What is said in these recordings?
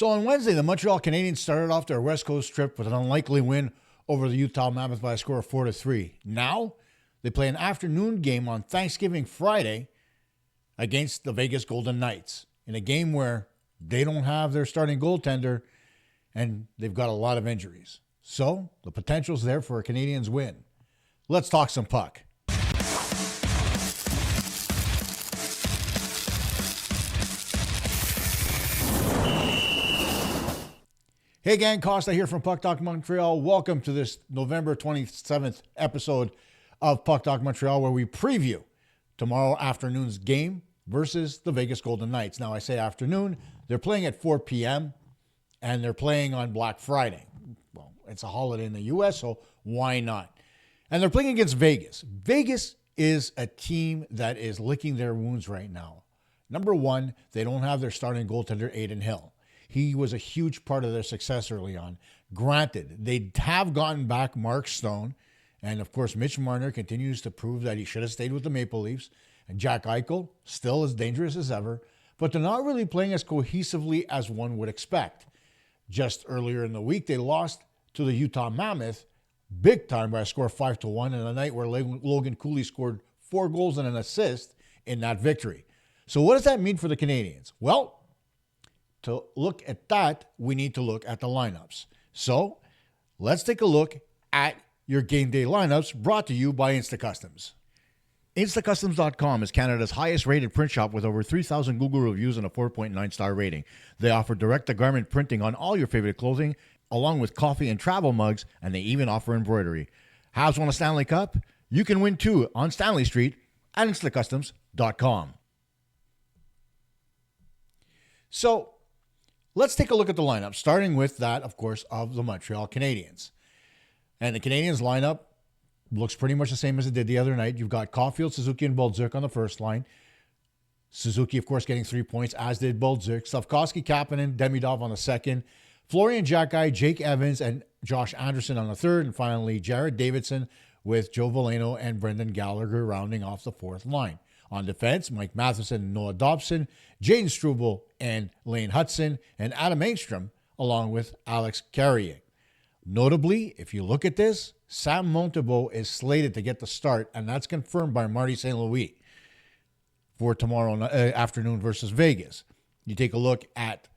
So on Wednesday, the Montreal Canadiens started off their West Coast trip with an unlikely win over the Utah Mammoth by a score of 4-3. Now, they play an afternoon game on Thanksgiving Friday against the Vegas Golden Knights in a game where they don't have their starting goaltender and they've got a lot of injuries. So, the potential's there for a Canadiens win. Let's talk some puck. Hey gang, Costa here from PuckTalk Montreal. Welcome to this November 27th episode of PuckTalk Montreal, where we preview tomorrow afternoon's game versus the Vegas Golden Knights. Now, I say afternoon, they're playing at 4 p.m. and they're playing on Black Friday. Well, it's a holiday in the U.S., so why not? And they're playing against Vegas. Vegas is a team that is licking their wounds right now. Number one, they don't have their starting goaltender, Adin Hill. He was a huge part of their success early on. Granted, they have gotten back Mark Stone, and of course, Mitch Marner continues to prove that he should have stayed with the Maple Leafs, and Jack Eichel, still as dangerous as ever, but they're not really playing as cohesively as one would expect. Just earlier in the week, they lost to the Utah Mammoth big time by a score of 5-1 in a night where Logan Cooley scored 4 goals and an assist in that victory. So what does that mean for the Canadiens? Well, to look at that, we need to look at the lineups. So let's take a look at your game day lineups brought to you by InstaCustoms. InstaCustoms.com is Canada's highest rated print shop with over 3,000 Google reviews and a 4.9 star rating. They offer direct-to-garment printing on all your favorite clothing, along with coffee and travel mugs, and they even offer embroidery. Habs won a Stanley Cup? You can win too on Stanley Street at InstaCustoms.com. So let's take a look at the lineup, starting with that, of course, of the Montreal Canadiens. And the Canadiens lineup looks pretty much the same as it did the other night. You've got Caulfield, Suzuki, and Bolduc on the first line. Suzuki, of course, getting 3 points, as did Bolduc. Slavkovsky, Kapanen, Demidov on the second. Florian Xhekaj, Jake Evans, and Josh Anderson on the third. And finally, Jared Davidson with Joe Veleno and Brendan Gallagher rounding off the fourth line. On defense, Mike Matheson and Noah Dobson, Jaden Struble and Lane Hudson, and Adam Engstrom, along with Alex Carrier. Notably, if you look at this, Sam Montembeault is slated to get the start, and that's confirmed by Marty St. Louis for tomorrow afternoon versus Vegas. You take a look at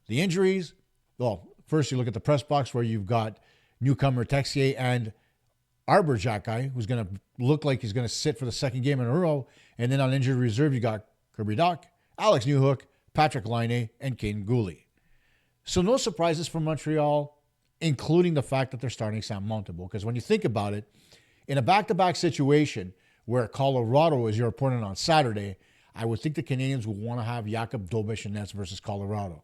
the injuries. Well, first you look at the press box where you've got newcomer Texier and Arbor Xhekaj, who's going to look like he's going to sit for the second game in a row. And then on injured reserve, you got Kirby Dach, Alex Newhook, Patrick Laine, and Caden Gooley. So no surprises from Montreal, including the fact that they're starting Sam Montembeault. Because when you think about it, in a back-to-back situation where Colorado is your opponent on Saturday, I would think the Canadiens would want to have Jakub Dobeš in nets versus Colorado.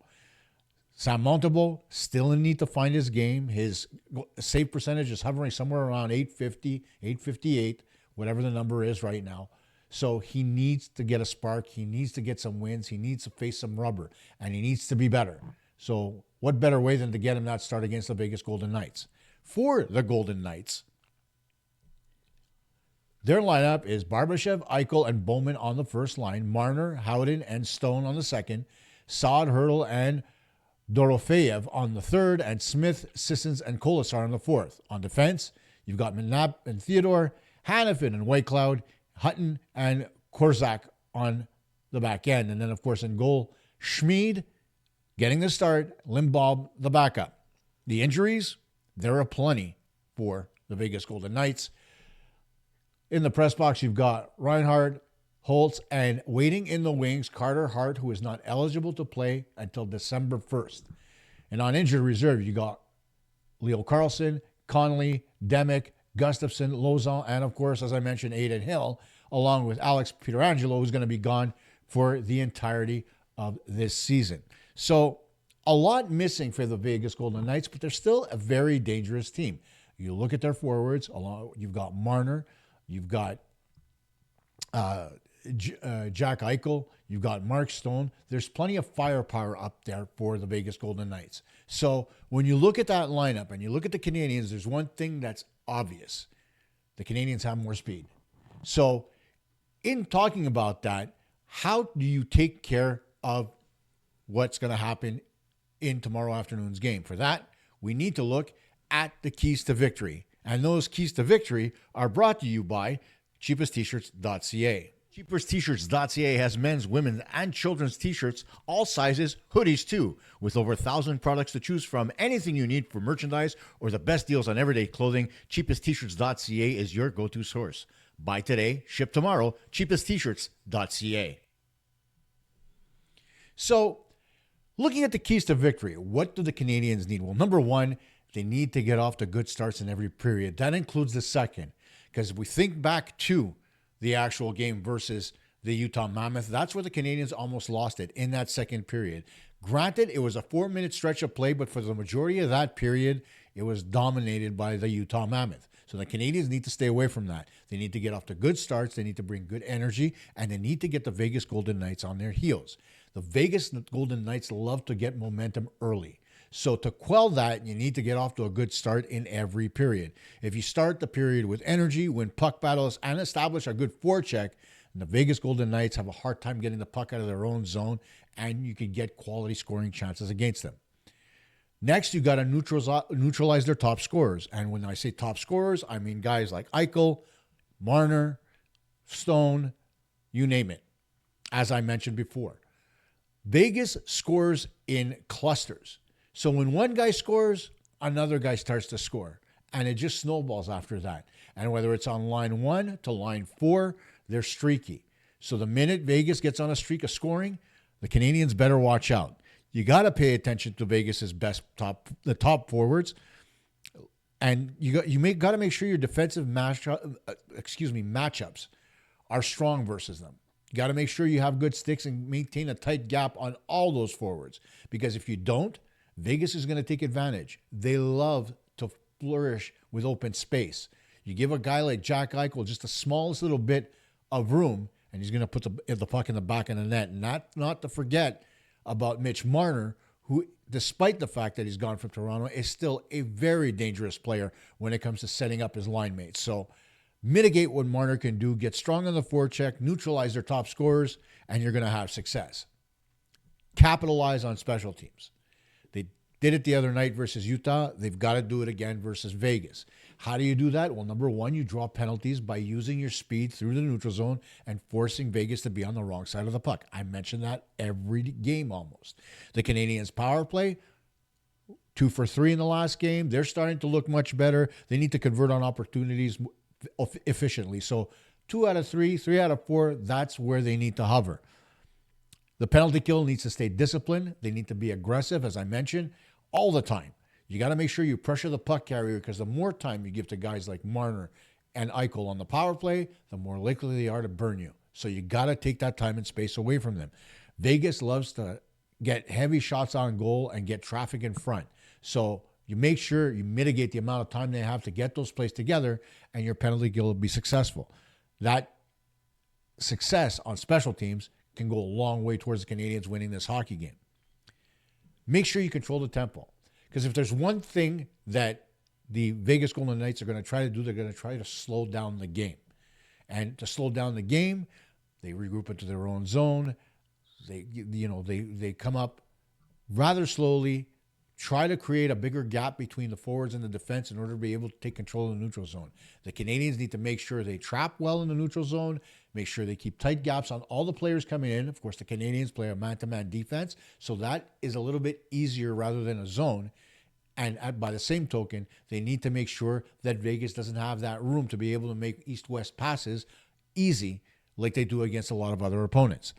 Sam Montembeault still in need to find his game. His save percentage is hovering somewhere around 850, 858, whatever the number is right now. So he needs to get a spark. He needs to get some wins. He needs to face some rubber, and he needs to be better. So what better way than to get him that start against the Vegas Golden Knights? For the Golden Knights, their lineup is Barbashev, Eichel, and Bowman on the first line, Marner, Howden, and Stone on the second, Saad, Hurdle, and Dorofeyev on the third, and Smith, Sissons, and Kolasar on the fourth. On defense, you've got Manap and Theodore, Hannafin and Whitecloud, Hutton and Korzak on the back end. And then, of course, in goal, Schmid getting the start, Limbaugh the backup. The injuries, there are plenty for the Vegas Golden Knights. In the press box, you've got Reinhardt, Holtz, and waiting in the wings, Carter Hart, who is not eligible to play until December 1st. And on injured reserve, you got Leo Carlson, Connolly, Demick, Gustafsson, Lauzon, and of course, as I mentioned, Adin Hill, along with Alex Pietrangelo, who's going to be gone for the entirety of this season. So a lot missing for the Vegas Golden Knights, but they're still a very dangerous team. You look at their forwards, you've got Marner, you've got Jack Eichel, you've got Mark Stone. There's plenty of firepower up there for the Vegas Golden Knights. So when you look at that lineup and you look at the Canadiens, there's one thing that's obvious. The Canadiens have more speed. So in talking about that, how do you take care of what's going to happen in tomorrow afternoon's game. For that, we need to look at the keys to victory. And those keys to victory are brought to you by cheapesttshirts.ca. Cheapesttshirts.ca has men's, women's, and children's t-shirts, all sizes, hoodies too, with over 1,000 products to choose from. Anything you need for merchandise or the best deals on everyday clothing, cheapesttshirts.ca is your go-to source. Buy today, ship tomorrow, cheapesttshirts.ca. So, looking at the keys to victory, what do the Canadiens need? Well, number one, they need to get off to good starts in every period. That includes the second, because if we think back to the actual game versus the Utah Mammoth, that's where the Canadiens almost lost it in that second period. Granted, it was a 4-minute stretch of play, but for the majority of that period, it was dominated by the Utah Mammoth. So the Canadiens need to stay away from that. They need to get off to good starts. They need to bring good energy, and they need to get the Vegas Golden Knights on their heels. The Vegas Golden Knights love to get momentum early. So to quell that, you need to get off to a good start in every period. If you start the period with energy, win puck battles, and establish a good forecheck, the Vegas Golden Knights have a hard time getting the puck out of their own zone, and you can get quality scoring chances against them. Next, you got to neutralize their top scorers. And when I say top scorers, I mean guys like Eichel, Marner, Stone, you name it, as I mentioned before. Vegas scores in clusters. So when one guy scores, another guy starts to score. And it just snowballs after that. And whether it's on line 1 to line 4, they're streaky. So the minute Vegas gets on a streak of scoring, the Canadiens better watch out. You got to pay attention to Vegas's the top forwards. And you got to make sure your defensive matchups are strong versus them. You got to make sure you have good sticks and maintain a tight gap on all those forwards. Because if you don't, Vegas is going to take advantage. They love to flourish with open space. You give a guy like Jack Eichel just the smallest little bit of room, and he's going to put the puck in the back of the net. Not to forget about Mitch Marner, who, despite the fact that he's gone from Toronto, is still a very dangerous player when it comes to setting up his line mates. So mitigate what Marner can do, get strong on the forecheck, neutralize their top scorers, and you're going to have success. Capitalize on special teams. They did it the other night versus Utah. They've got to do it again versus Vegas. How do you do that? Well, number one, you draw penalties by using your speed through the neutral zone and forcing Vegas to be on the wrong side of the puck. I mention that every game almost. The Canadiens' power play, 2 for 3 in the last game. They're starting to look much better. They need to convert on opportunities efficiently. So 2 out of 3, 3 out of 4, that's where they need to hover. The penalty kill needs to stay disciplined. They need to be aggressive, as I mentioned, all the time. You got to make sure you pressure the puck carrier, because the more time you give to guys like Marner and Eichel on the power play, the more likely they are to burn you. So you got to take that time and space away from them. Vegas loves to get heavy shots on goal and get traffic in front. So you make sure you mitigate the amount of time they have to get those plays together, and your penalty kill will be successful. That success on special teams can go a long way towards the Canadiens winning this hockey game. Make sure you control the tempo. Because if there's one thing that the Vegas Golden Knights are going to try to do, they're going to try to slow down the game. And to slow down the game, they regroup into their own zone. They come up rather slowly, try to create a bigger gap between the forwards and the defense in order to be able to take control of the neutral zone. The Canadiens need to make sure they trap well in the neutral zone, make sure they keep tight gaps on all the players coming in. Of course, the Canadiens play a man-to-man defense, so that is a little bit easier rather than a zone. And by the same token, they need to make sure that Vegas doesn't have that room to be able to make east-west passes easy like they do against a lot of other opponents.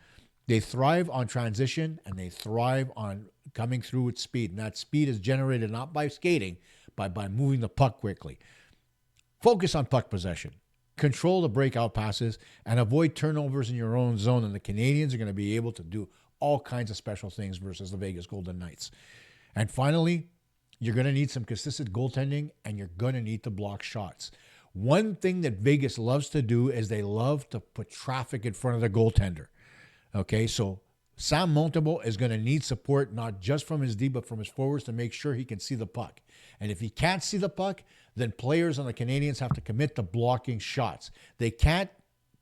They thrive on transition, and they thrive on coming through with speed. And that speed is generated not by skating, but by moving the puck quickly. Focus on puck possession. Control the breakout passes and avoid turnovers in your own zone. And the Canadiens are going to be able to do all kinds of special things versus the Vegas Golden Knights. And finally, you're going to need some consistent goaltending, and you're going to need to block shots. One thing that Vegas loves to do is they love to put traffic in front of the goaltender. Okay, so Sam Montembeault is going to need support, not just from his D, but from his forwards to make sure he can see the puck. And if he can't see the puck, then players on the Canadiens have to commit to blocking shots. They can't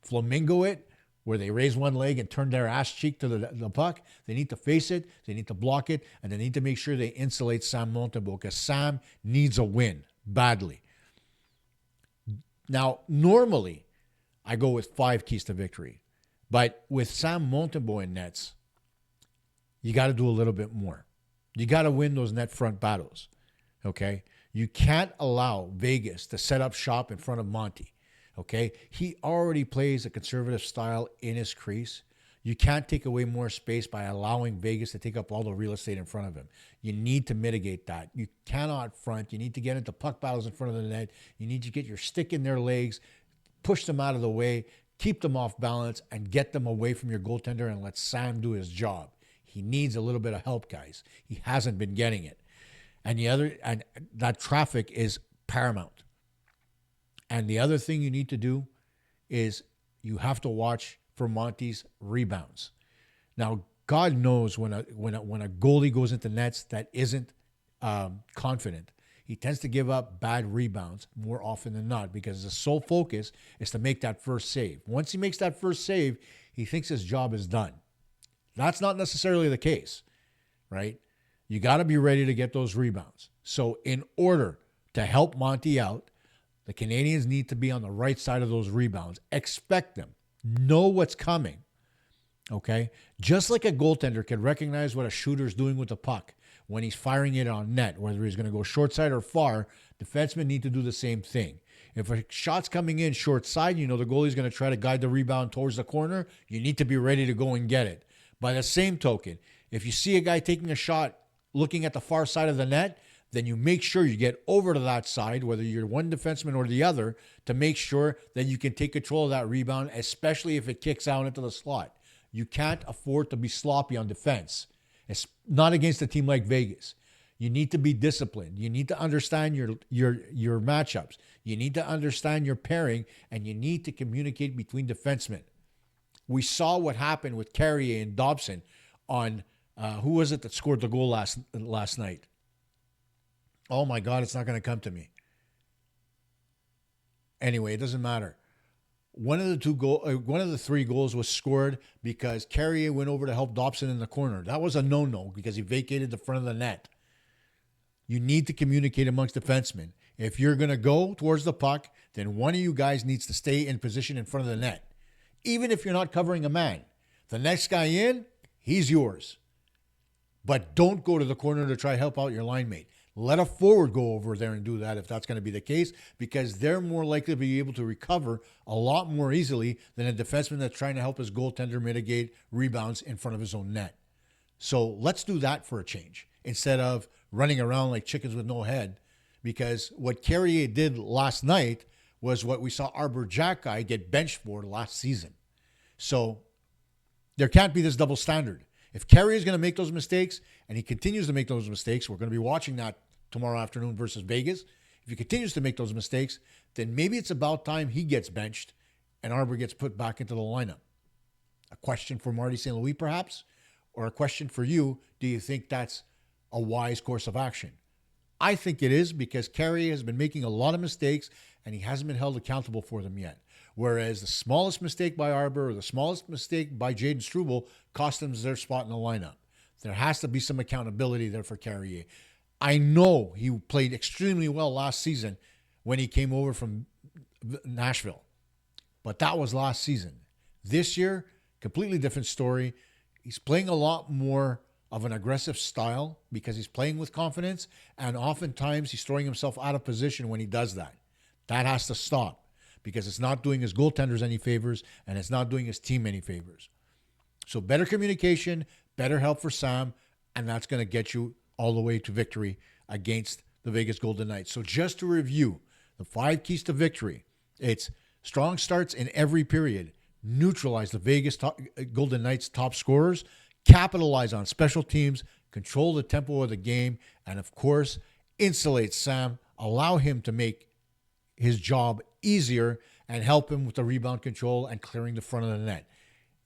flamingo it where they raise one leg and turn their ass cheek to the puck. They need to face it, they need to block it, and they need to make sure they insulate Sam Montembeault because Sam needs a win badly. Now, normally, I go with 5 keys to victory. But with Sam Montembeault in nets, you got to do a little bit more. You got to win those net front battles, okay? You can't allow Vegas to set up shop in front of Monty, okay? He already plays a conservative style in his crease. You can't take away more space by allowing Vegas to take up all the real estate in front of him. You need to mitigate that. You cannot front. You need to get into puck battles in front of the net. You need to get your stick in their legs, push them out of the way, keep them off balance, and get them away from your goaltender and let Sam do his job. He needs a little bit of help, guys. He hasn't been getting it. And that traffic is paramount. And the other thing you need to do is you have to watch for Monty's rebounds. Now, God knows when a goalie goes into nets that isn't confident, he tends to give up bad rebounds more often than not because his sole focus is to make that first save. Once he makes that first save, he thinks his job is done. That's not necessarily the case, right? You got to be ready to get those rebounds. So in order to help Monty out, the Canadiens need to be on the right side of those rebounds. Expect them. Know what's coming, okay? Just like a goaltender can recognize what a shooter's doing with the puck when he's firing it on net, whether he's going to go short side or far, defensemen need to do the same thing. If a shot's coming in short side, you know the goalie's going to try to guide the rebound towards the corner. You need to be ready to go and get it. By the same token, if you see a guy taking a shot looking at the far side of the net, then you make sure you get over to that side, whether you're one defenseman or the other, to make sure that you can take control of that rebound, especially if it kicks out into the slot. You can't afford to be sloppy on defense. It's not against a team like Vegas. You need to be disciplined. You need to understand your matchups. You need to understand your pairing, and you need to communicate between defensemen. We saw what happened with Carrier and Dobson on who was it that scored the goal last night? Oh my God, it's not going to come to me. Anyway, it doesn't matter. One of the 3 goals was scored because Carrier went over to help Dobson in the corner. That was a no-no because he vacated the front of the net. You need to communicate amongst defensemen. If you're going to go towards the puck, then one of you guys needs to stay in position in front of the net. Even if you're not covering a man. The next guy in, he's yours. But don't go to the corner to try to help out your line mate. Let a forward go over there and do that if that's going to be the case, because they're more likely to be able to recover a lot more easily than a defenseman that's trying to help his goaltender mitigate rebounds in front of his own net. So let's do that for a change instead of running around like chickens with no head, because what Carrier did last night was what we saw Arbor Jack guy get benched for last season. So there can't be this double standard. If Carrier is going to make those mistakes, and he continues to make those mistakes, we're going to be watching that tomorrow afternoon versus Vegas. If he continues to make those mistakes, then maybe it's about time he gets benched and Arbor gets put back into the lineup. A question for Marty St. Louis, perhaps? Or a question for you, do you think that's a wise course of action? I think it is, because Carrier has been making a lot of mistakes and he hasn't been held accountable for them yet. Whereas the smallest mistake by Arbor or the smallest mistake by Jaden Struble cost them their spot in the lineup. There has to be some accountability there for Carrier. I know he played extremely well last season when he came over from Nashville, but that was last season. This year, completely different story. He's playing a lot more of an aggressive style because he's playing with confidence, and oftentimes he's throwing himself out of position when he does that. That has to stop, because it's not doing his goaltenders any favors and it's not doing his team any favors. So better communication, better help for Sam, and that's going to get you all the way to victory against the Vegas Golden Knights. So just to review, the 5 keys to victory, it's strong starts in every period, neutralize the Vegas Golden Knights top scorers, capitalize on special teams, control the tempo of the game, and of course, insulate Sam, allow him to make his job easier and help him with the rebound control and clearing the front of the net.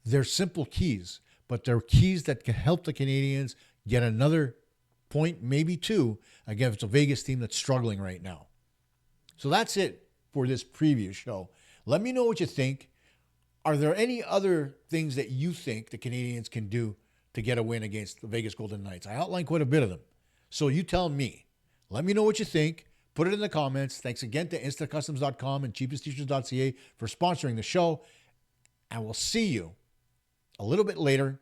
They're simple keys, but they're keys that can help the Canadiens get another point, maybe 2, against a Vegas team that's struggling right now. So that's it for this preview show. Let me know what you think. Are there any other things that you think the Canadiens can do to get a win against the Vegas Golden Knights? I outlined quite a bit of them. So you tell me. Let me know what you think. Put it in the comments. Thanks again to instacustoms.com and cheapestt-shirts.ca for sponsoring the show. And we'll see you a little bit later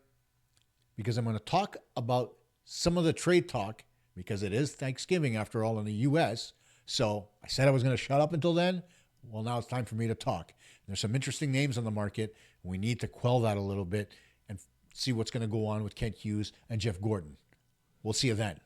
because I'm going to talk about some of the trade talk because it is Thanksgiving after all in the U.S. So I said I was going to shut up until then. Well, now it's time for me to talk. There's some interesting names on the market. We need to quell that a little bit and see what's going to go on with Kent Hughes and Jeff Gordon. We'll see you then.